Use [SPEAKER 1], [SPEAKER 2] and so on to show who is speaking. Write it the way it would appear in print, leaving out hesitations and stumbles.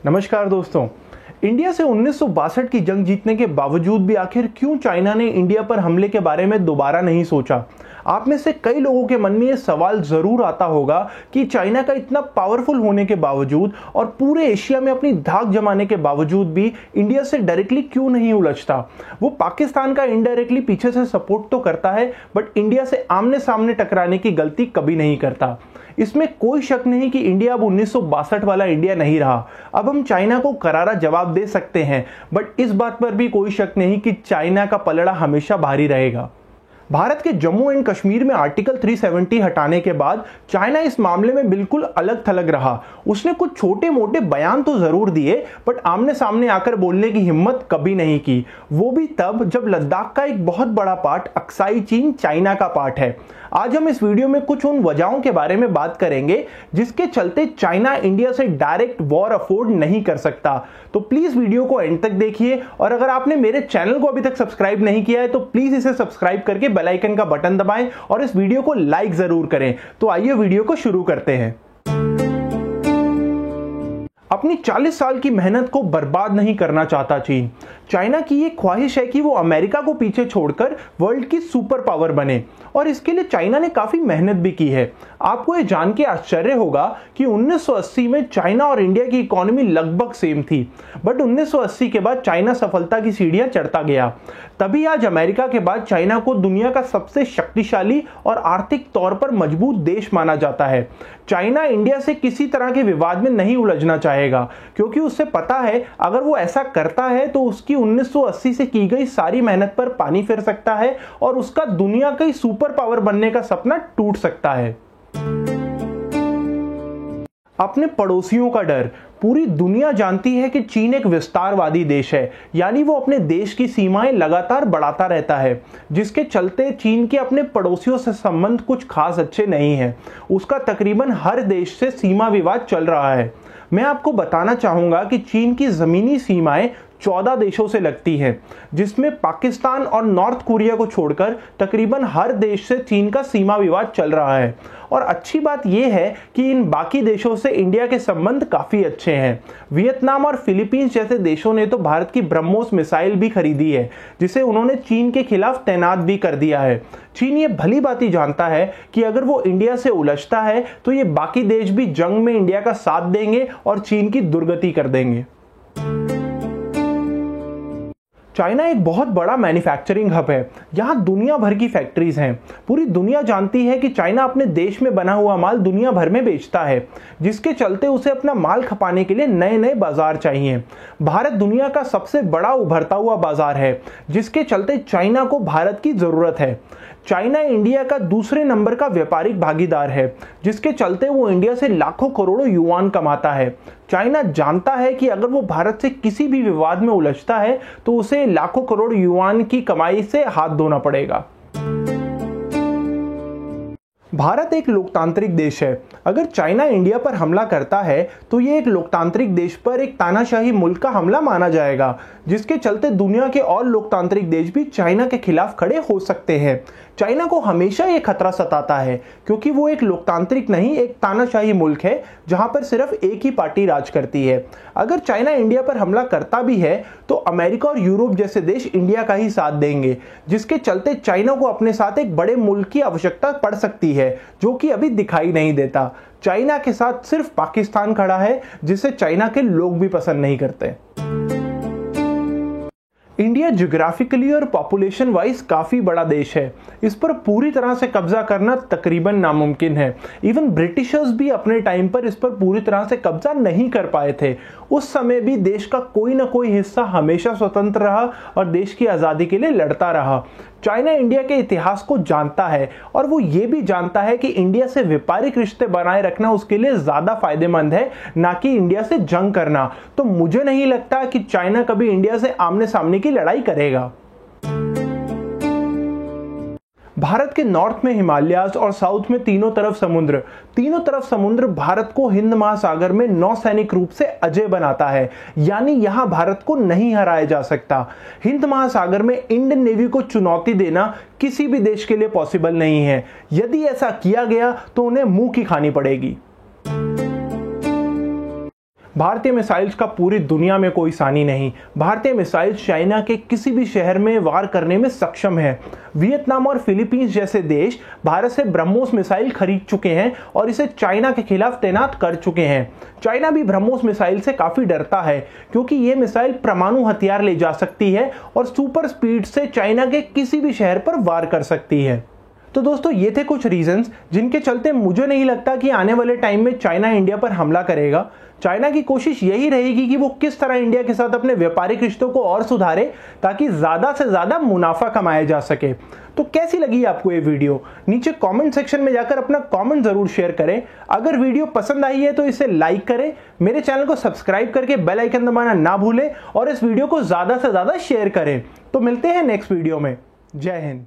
[SPEAKER 1] नमस्कार दोस्तों। इंडिया से 1962 की जंग जीतने के बावजूद भी आखिर क्यों चाइना ने इंडिया पर हमले के बारे में दोबारा नहीं सोचा? आप में से कई लोगों के मन में ये सवाल जरूर आता होगा कि चाइना का इतना पावरफुल होने के बावजूद और पूरे एशिया में अपनी धाक जमाने के बावजूद भी इंडिया से डायरेक्टली क्यों नहीं उलझता। वो पाकिस्तान का इनडायरेक्टली पीछे से सपोर्ट तो करता है, बट इंडिया से आमने सामने टकराने की गलती कभी नहीं करता। इसमें कोई शक नहीं कि इंडिया अब 1962 वाला इंडिया नहीं रहा। अब हम चाइना को करारा जवाब दे सकते हैं, बट इस बात पर भी कोई शक नहीं कि चाइना का पलड़ा हमेशा भारी रहेगा। भारत के जम्मू एंड कश्मीर में आर्टिकल 370 हटाने के बाद चाइना इस मामले में बिल्कुल अलग थलग रहा। उसने कुछ छोटे मोटे बयान तो जरूर दिए, बट आमने सामने आकर बोलने की हिम्मत कभी नहीं की। वो भी तब जब लद्दाख का एक बहुत बड़ा पार्ट अक्साई चीन चाइना का पार्ट है। आज हम इस वीडियो में कुछ उन वजहों के बारे में बात करेंगे जिसके चलते चाइना इंडिया से डायरेक्ट वॉर अफोर्ड नहीं कर सकता। तो प्लीज वीडियो को एंड तक देखिए, और अगर आपने मेरे चैनल को अभी तक सब्सक्राइब नहीं किया है तो प्लीज इसे सब्सक्राइब करके बेल आइकन का बटन दबाएं और इस वीडियो को लाइक जरूर करें। तो आइए वीडियो को शुरू करते हैं। अपनी 40 साल की मेहनत को बर्बाद नहीं करना चाहता चीन। चाइना की ये ख्वाहिश है कि वो अमेरिका को पीछे छोड़कर वर्ल्ड की सुपर पावर बने, और इसके लिए चाइना ने काफी मेहनत भी की है। आपको ये जान के आश्चर्य होगा कि 1980 में चाइना और इंडिया की इकोनॉमी लगभग सेम थी, बट 1980 के बाद चाइना सफलता की सीढ़ियां चढ़ता गया। तभी आज अमेरिका के बाद चाइना को दुनिया का सबसे शक्तिशाली और आर्थिक तौर पर मजबूत देश माना जाता है। चाइना इंडिया से किसी तरह के विवाद में नहीं उलझना चाहेगा, क्योंकि उसे पता है अगर वो ऐसा करता है तो उसकी 1980 से की गई सारी मेहनत पर पानी फिर सकता है और उसका दुनिया का सुपर पावर बनने का सपना टूट सकता है। अपने पड़ोसियों का डर। पूरी दुनिया जानती है कि चीन एक विस्तारवादी देश है, यानी वो अपने देश की सीमाएं लगातार बढ़ाता रहता है, जिसके चलते चीन के अपने पड़ोसियों से संबंध कुछ खास अच्छे नहीं है। उसका तकरीबन हर देश से सीमा विवाद चल रहा है। मैं आपको बताना चाहूंगा कि चीन की जमीनी सीमाएं 14 देशों से लगती हैं, जिसमें पाकिस्तान और नॉर्थ कोरिया को छोड़कर तकरीबन हर देश से चीन का सीमा विवाद चल रहा है। और अच्छी बात यह है कि इन बाकी देशों से इंडिया के संबंध काफी अच्छे हैं। वियतनाम और फिलीपींस जैसे देशों ने तो भारत की ब्रह्मोस मिसाइल भी खरीदी है, जिसे उन्होंने चीन के खिलाफ तैनात भी कर दिया है। चीन ये भली भांति जानता है कि अगर वो इंडिया से उलझता है तो ये बाकी देश भी जंग में इंडिया का साथ देंगे और चीन की दुर्गति कर देंगे। चाइना एक बहुत बड़ा मैन्युफैक्चरिंग हब है। यहाँ दुनिया भर की फैक्ट्रीज हैं। पूरी दुनिया जानती है कि चाइना अपने देश में बना हुआ माल दुनिया भर में बेचता है, जिसके चलते उसे अपना माल खपाने के लिए नए नए बाजार चाहिए। भारत दुनिया का सबसे बड़ा उभरता हुआ बाजार है, जिसके चलते चाइना को भारत की जरूरत है। चाइना इंडिया का दूसरे नंबर का व्यापारिक भागीदार है, जिसके चलते वो इंडिया से लाखों करोड़ों युआन कमाता है। चाइना जानता है कि अगर वो भारत से किसी भी विवाद में उलझता है तो उसे लाखों करोड़ युआन की कमाई से हाथ धोना पड़ेगा। भारत एक लोकतांत्रिक देश है। अगर चाइना इंडिया पर हमला करता है तो ये एक लोकतांत्रिक देश पर एक तानाशाही मुल्क का हमला माना जाएगा, जिसके चलते दुनिया के और लोकतांत्रिक देश भी चाइना के खिलाफ खड़े हो सकते हैं। चाइना को हमेशा ये खतरा सताता है, क्योंकि वो एक लोकतांत्रिक नहीं, एक तानाशाही मुल्क है जहां पर सिर्फ एक ही पार्टी राज करती है। अगर चाइना इंडिया पर हमला करता भी है तो अमेरिका और यूरोप जैसे देश इंडिया का ही साथ देंगे, जिसके चलते चाइना को अपने साथ एक बड़े मुल्क की आवश्यकता पड़ सकती है, जो कि अभी दिखाई नहीं देता। चाइना के साथ सिर्फ पाकिस्तान खड़ा है, जिसे चाइना के लोग भी पसंद नहीं करते। इंडिया ज्योग्राफिकली और पॉपुलेशन वाइज काफी बड़ा देश है। इस पर पूरी तरह से कब्जा करना तकरीबन नामुमकिन है। इवन ब्रिटिशर्स भी अपने टाइम पर इस पर पूरी तरह से कब्जा नहीं कर पाए थे। उस समय भी देश का कोई ना कोई हिस्सा हमेशा स्वतंत्र रहा और देश की आजादी के लिए लड़ता रहा। चाइना इंडिया के इतिहास को जानता है, और वो ये भी जानता है कि इंडिया से व्यापारिक रिश्ते बनाए रखना उसके लिए ज्यादा फायदेमंद है, ना कि इंडिया से जंग करना। तो मुझे नहीं लगता कि चाइना कभी इंडिया से आमने सामने की लड़ाई करेगा। भारत के नॉर्थ में हिमालयाज और साउथ में तीनों तरफ समुद्र भारत को हिंद महासागर में नौसैनिक रूप से अजेय बनाता है, यानी यहां भारत को नहीं हराया जा सकता। हिंद महासागर में इंडियन नेवी को चुनौती देना किसी भी देश के लिए पॉसिबल नहीं है। यदि ऐसा किया गया तो उन्हें मुंह की खानी पड़ेगी। भारतीय मिसाइल्स का पूरी दुनिया में कोई सानी नहीं। भारतीय मिसाइल्स चाइना के किसी भी शहर में वार करने में सक्षम है। वियतनाम और फिलीपींस जैसे देश भारत से ब्रह्मोस मिसाइल खरीद चुके हैं और इसे चाइना के खिलाफ तैनात कर चुके हैं। चाइना भी ब्रह्मोस मिसाइल से काफी डरता है क्योंकि यह मिसाइल परमाणु हथियार ले जा सकती है और सुपर स्पीड से चाइना के किसी भी शहर पर वार कर सकती है। तो दोस्तों, ये थे कुछ रीजंस जिनके चलते मुझे नहीं लगता कि आने वाले टाइम में चाइना इंडिया पर हमला करेगा। चाइना की कोशिश यही रहेगी कि वो किस तरह इंडिया के साथ अपने व्यापारिक रिश्तों को और सुधारे ताकि ज्यादा से ज्यादा मुनाफा कमाया जा सके। तो कैसी लगी आपको ये वीडियो? नीचे कमेंट सेक्शन में जाकर अपना कमेंट जरूर शेयर करें। अगर वीडियो पसंद आई है तो इसे लाइक करें, मेरे चैनल को सब्सक्राइब करके बेल आइकन दबाना ना भूलें और इस वीडियो को ज्यादा से ज्यादा शेयर करें। तो मिलते हैं नेक्स्ट वीडियो में। जय हिंद।